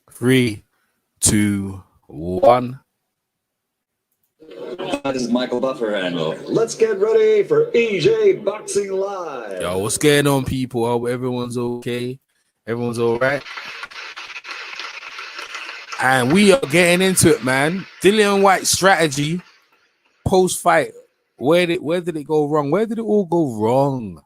3, 2, 1. This is Michael Buffer, and let's get ready for EJ Boxing Live. Yo, what's going on, people? Hope everyone's okay. Everyone's all right. And we are getting into it, man. Dillian Whyte's strategy post-fight. Where did it go wrong? Where did it all go wrong?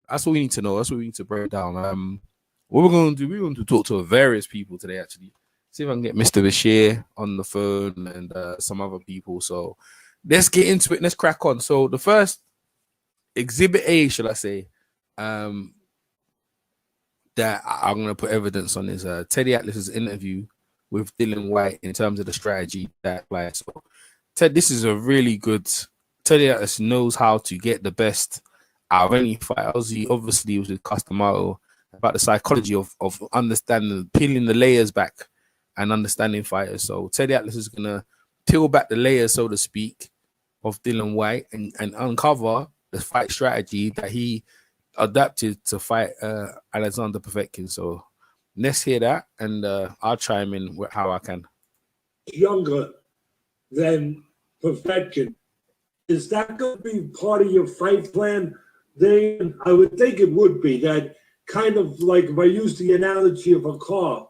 That's what we need to know. That's what we need to break down. What we're going to do, we're going to talk to various people today, actually. See if I can get Mr. Bashir on the phone and some other people. So let's get into it. Let's crack on. So the first exhibit A, shall I say, that I'm going to put evidence on is Teddy Atlas's interview with Dillian Whyte in terms of the strategy that applies. So Ted, this is a really good. Teddy Atlas knows how to get the best out of any fight. He obviously was with Customato about the psychology of understanding, peeling the layers back and understanding fighters. So Teddy Atlas is gonna peel back the layers, so to speak, of Dillian Whyte and uncover the fight strategy that he adapted to fight Alexander Povetkin. So let's hear that, and I'll chime in with how I can. Younger than Povetkin. Is that going to be part of your fight plan? Then I would think it would be. That kind of like, if I use the analogy of a car,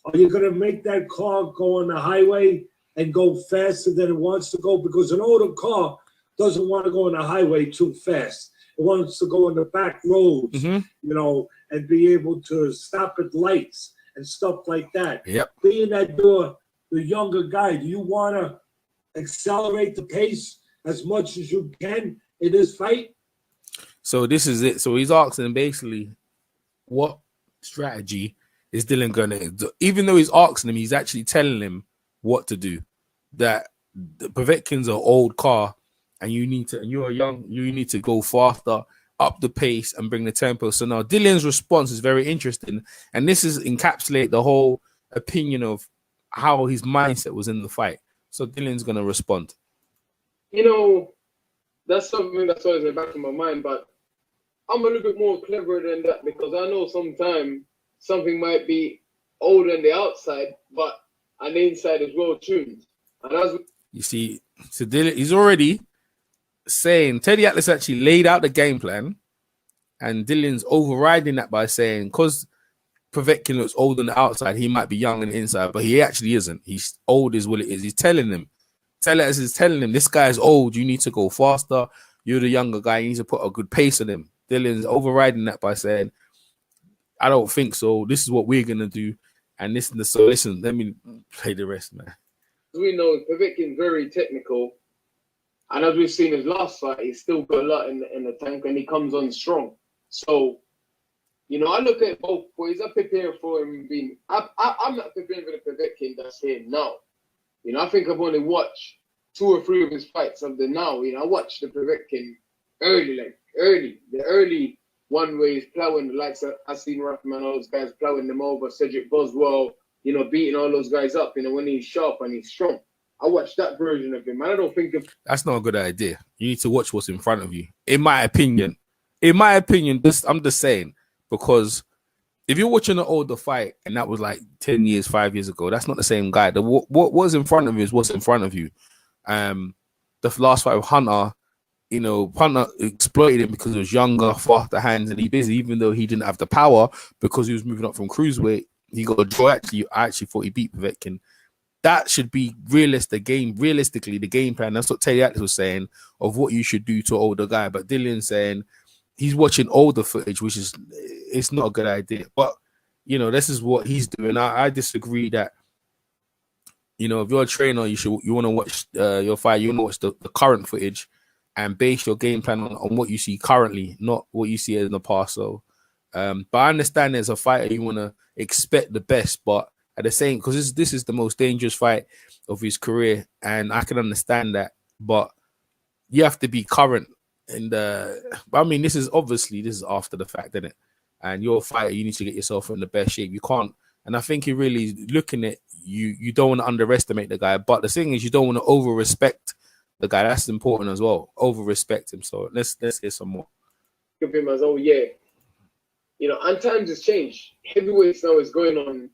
are you going to make that car go on the highway and go faster than it wants to go? Because an older car doesn't want to go on the highway too fast. It wants to go on the back roads, you know, and be able to stop at lights and stuff like that. Yep. Being that you're the younger guy, do you want to accelerate the pace as much as you can in this fight? So this is it. So he's asking basically, what strategy is Dillian gonna do? Even though he's asking him, he's actually telling him what to do. That the Povetkin's an old car, and you're young, you need to go faster, up the pace, and bring the tempo. So now Dillian's response is very interesting, and this is encapsulate the whole opinion of how his mindset was in the fight. So Dillian's gonna respond. You know, that's something that's always in the back of my mind, but I'm a little bit more clever than that, because I know sometimes something might be old on the outside, but on the inside is well tuned. And as you see, so Dillian, he's already saying Teddy Atlas actually laid out the game plan, and Dillian's overriding that by saying, because Povetkin looks old on the outside, he might be young on the inside, but he actually isn't. He's old is what it is. He's telling him. Teddy Atlas is telling him, this guy's old. You need to go faster. You're the younger guy. You need to put a good pace on him. Dillian's overriding that by saying, I don't think so. This is what we're going to do. And listen, let me play the rest, man. We know Povetkin's very technical. And as we've seen his last fight, he's still got a lot in the tank, and he comes on strong. So, you know, I look at both boys. I prepare for him being... I'm not preparing for the Povetkin that's here now. You know, I think I've only watched 2 or 3 of his fights of the now. You know, I watched the Povetkin early. The early one where he's plowing the likes of Asin Rahman, all those guys plowing them over, Cedric Boswell, you know, beating all those guys up, you know, when he's sharp and he's strong. I watched that version of him. I don't think that's not a good idea. You need to watch what's in front of you. In my opinion, I'm just saying, because if you're watching an older fight and that was like 10 years, 5 years ago, that's not the same guy. What was in front of you is what's in front of you. The last fight with Hunter, you know, Hunter exploited him because he was younger, faster hands, and he busy, even though he didn't have the power because he was moving up from cruiserweight. He got a draw. I actually thought he beat Povetkin. That should be realistically the game plan. That's what Teddy Atlas was saying of what you should do to an older guy. But Dillian's saying he's watching older footage, which is, it's not a good idea. But, you know, this is what he's doing. I disagree that, you know, if you're a trainer, you want to watch your fight, you want to watch the current footage and base your game plan on what you see currently, not what you see in the past. So, but I understand as a fighter, you want to expect the best, but at the same, because this is the most dangerous fight of his career, and I can understand that, but you have to be current. And I mean, this is after the fact, isn't it? And you're a fighter, you need to get yourself in the best shape. You can't, and I think you're really looking at you don't want to underestimate the guy, but the thing is, you don't want to over respect the guy. That's important as well. Over respect him. So let's hear some more. Of him as, oh yeah, you know, and times has changed. Heavyweights now is going on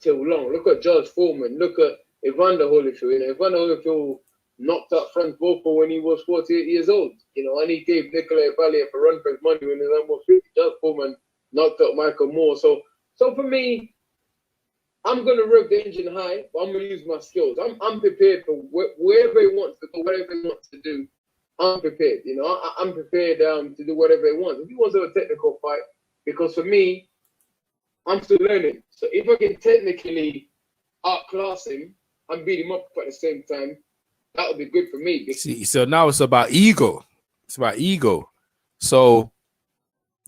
till long. Look at George Foreman. Look at Evander Holyfield. You know, Evander Holyfield knocked out Franz Boko when he was 48 years old. You know, and he gave Nikolai Valiev a run for his money when he was almost 50. George Foreman knocked out Michael Moore. So for me, I'm going to rev the engine high, but I'm going to use my skills. I'm prepared for wherever he wants to go, whatever he wants to do. I'm prepared. You know, I'm prepared to do whatever he wants. If he wants to have a technical fight, because for me, I'm still learning. So if I can technically outclass him and beat him up at the same time, that would be good for me. See, so now it's about ego. It's about ego. So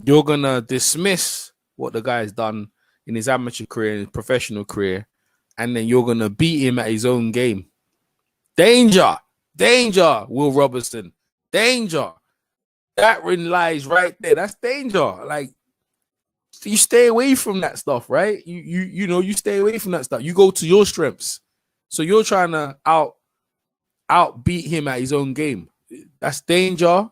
you're going to dismiss what the guy's done in his amateur career, in his professional career, and then you're going to beat him at his own game. Danger, Will Robertson, danger. That lies right there. That's danger. Like, you stay away from that stuff, right? You stay away from that stuff. You go to your strengths. So you're trying to outbeat him at his own game. That's danger.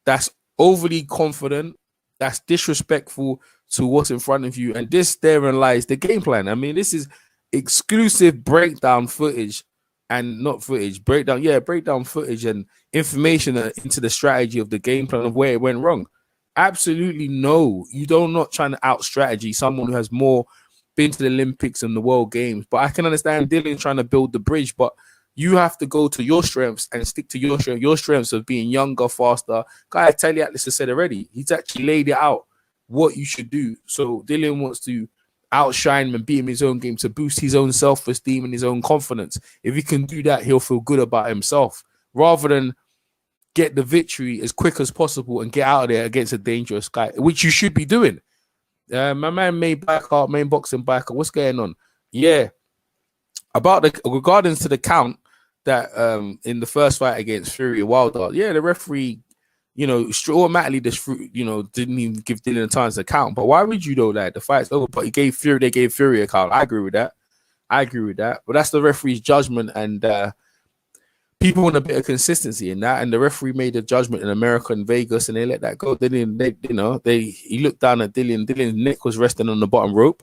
That's overly confident. That's disrespectful to what's in front of you. And this therein lies the game plan. I mean, this is exclusive breakdown footage and not footage, breakdown footage and information into the strategy of the game plan of where it went wrong. Absolutely no. You're not trying to out strategy someone who has more been to the Olympics and the World Games. But I can understand Dillian trying to build the bridge, but you have to go to your strengths and stick to your strengths of being younger, faster. Guy, Telly Atlas has said already. He's actually laid it out what you should do. So Dillian wants to outshine him and beat him in his own game to boost his own self-esteem and his own confidence. If he can do that, he'll feel good about himself rather than get the victory as quick as possible and get out of there against a dangerous guy, which you should be doing. My man main boxing biker, what's going on? Yeah. Regarding to the count that in the first fight against Fury Wilder, the referee, automatically didn't even give Dillian a chance to count. But why would you know that? The fight's over, but they gave Fury a count. I agree with that. But that's the referee's judgment, and people want a bit of consistency in that. And the referee made a judgment in America and Vegas, and they let that go. He looked down at Dillian. Dillian's neck was resting on the bottom rope.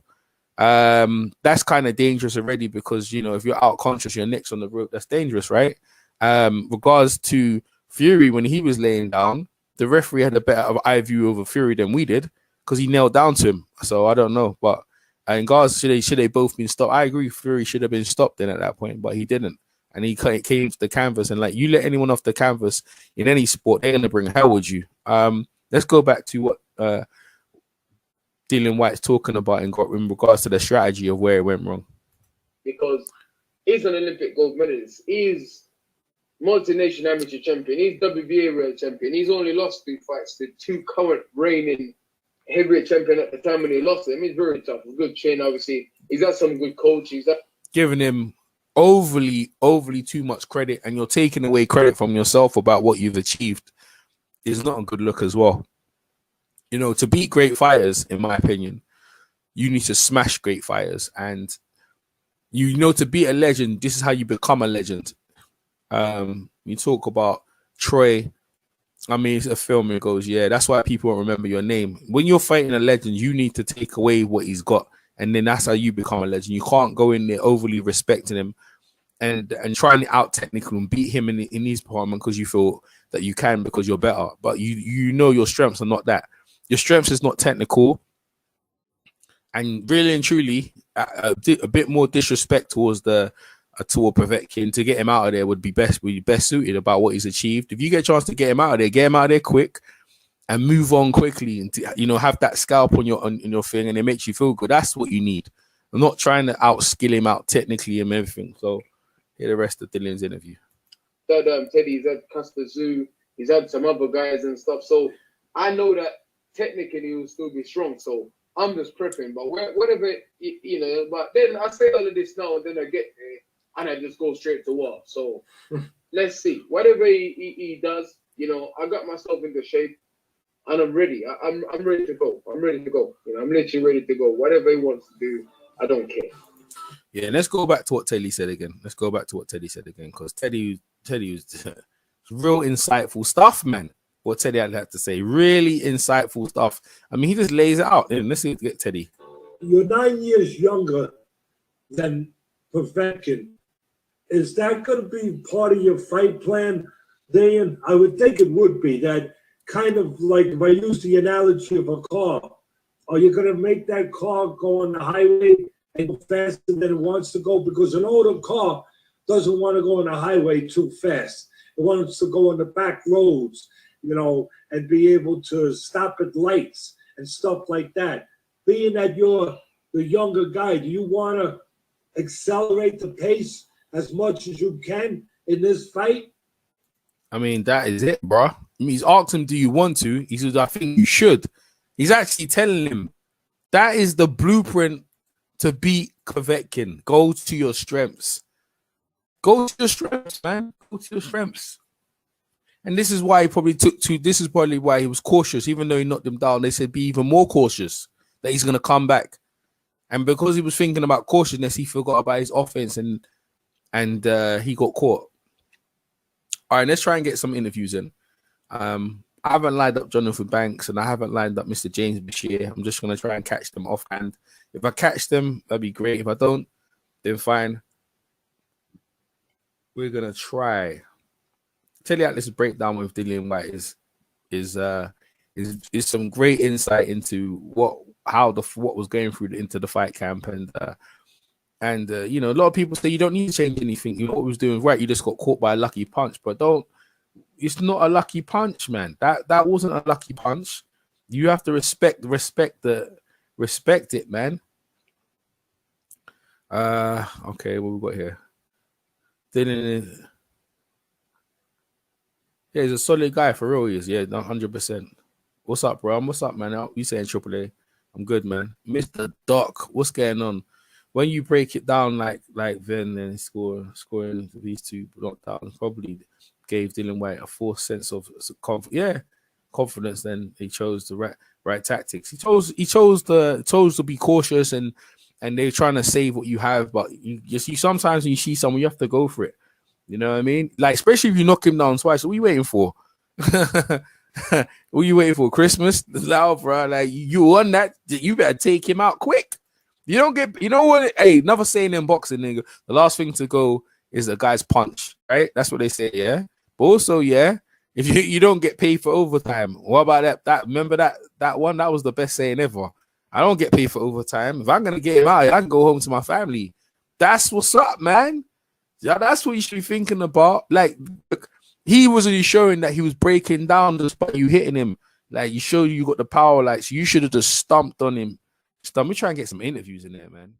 That's kind of dangerous already because if you're out conscious, your neck's on the rope. That's dangerous, right? Regards to Fury, when he was laying down, the referee had a better eye view over Fury than we did because he knelt down to him. So I don't know, but in regards should they both been stopped? I agree, Fury should have been stopped then at that point, but he didn't, and he came to the canvas. And like, you let anyone off the canvas in any sport, they're gonna bring hell with you. Let's go back to what Dillian Whyte's talking about in regards to the strategy of where it went wrong. Because he's an Olympic gold medalist. He's multi-nation amateur champion. He's WBA world champion. He's only lost 2 fights to 2 current reigning heavyweight champion at the time when he lost him. He's very tough. A good chin, obviously. He's got some good coach. Giving him overly too much credit, and you're taking away credit from yourself about what you've achieved is not a good look as well. To beat great fighters, in my opinion, you need to smash great fighters. And to beat a legend, this is how you become a legend. You talk about Troy. I mean, it's a film. It goes, that's why people won't remember your name. When you're fighting a legend, you need to take away what he's got, and then that's how you become a legend. You can't go in there overly respecting him and trying to out technical and beat him in his department because you feel that you can because you're better. But your strengths are not that. Your strengths is not technical, and really and truly, a bit more disrespect towards toward Povetkin to get him out of there would be best suited about what he's achieved. If you get a chance to get him out of there quick and move on quickly, and have that scalp on your thing, and it makes you feel good. That's what you need. I'm not trying to outskill him out technically and everything. So hear the rest of Dillian's interview. Teddy, he's had Casper Zoo, he's had some other guys and stuff. So I know that technically he will still be strong. So I'm just prepping, but whatever, but then I say all of this now and then I get there and I just go straight to war. So let's see. Whatever he does, I got myself into shape and I'm ready. I'm ready to go. I'm literally ready to go. Whatever he wants to do, I don't care. Yeah, let's go back to what Teddy said again. Because Teddy was real insightful stuff, man. What Teddy had to say, really insightful stuff. I mean, he just lays it out. Let's get Teddy. You're 9 years younger than Povetkin. Is that going to be part of your fight plan, Dan? I would think it would be. That kind of like, if I use the analogy of a car, are you going to make that car go on the highway and go faster than it wants to go? Because an older car doesn't want to go on the highway too fast. It wants to go on the back roads, you know, and be able to stop at lights and stuff like that. Being that you're the younger guy, do you want to accelerate the pace as much as you can in this fight? I mean, that is it, bro. I mean, he's asked him, do you want to? He says, I think you should. He's actually telling him that is the blueprint to beat Povetkin. Go to your strengths. Go to your strengths, man. Go to your strengths. And this is why he probably this is probably why he was cautious. Even though he knocked him down, they said be even more cautious that he's going to come back. And because he was thinking about cautiousness, he forgot about his offense and he got caught. All right, let's try and get some interviews in. I haven't lined up Jonathan Banks and I haven't lined up Mr. James Bashir. I'm just going to try and catch them offhand. If I catch them, that'd be great. If I don't, then fine. We're going to try. Tell you how this breakdown with Dillian Whyte is some great insight into what was going through into the fight camp and you know, a lot of people say you don't need to change anything. You know what he was doing right. You just got caught by a lucky punch, but it's not a lucky punch, man. That wasn't a lucky punch. You have to respect it, man. Okay, what we got here? Dillian. Yeah, he's a solid guy for real. He is, yeah, 100%. What's up, bro? What's up, man? You saying Triple A? I'm good, man. Mr. Doc, what's going on? When you break it down like Vin and scoring these two knockdowns, probably gave Dillian Whyte a false sense of confidence. Then he chose the right tactics. He chose to be cautious and they're trying to save what you have, but you sometimes when you see someone, you have to go for it. You know what I mean? Like, especially if you knock him down twice. What are you waiting for? What are you waiting for? Christmas? No, bro. Like, you won that. You better take him out quick. You don't get, you know what? Hey, another saying in boxing, nigga, the last thing to go is a guy's punch, right? That's what they say, yeah? But also, yeah, if you don't get paid for overtime, what about that? Remember that one? That was the best saying ever. I don't get paid for overtime. If I'm going to get him out, I can go home to my family. That's what's up, man. Yeah, that's what you should be thinking about. Like, look, he wasn't showing that he was breaking down despite you hitting him. Like, you showed you got the power. Like, so you should have just stomped on him. We try and get some interviews in there, man.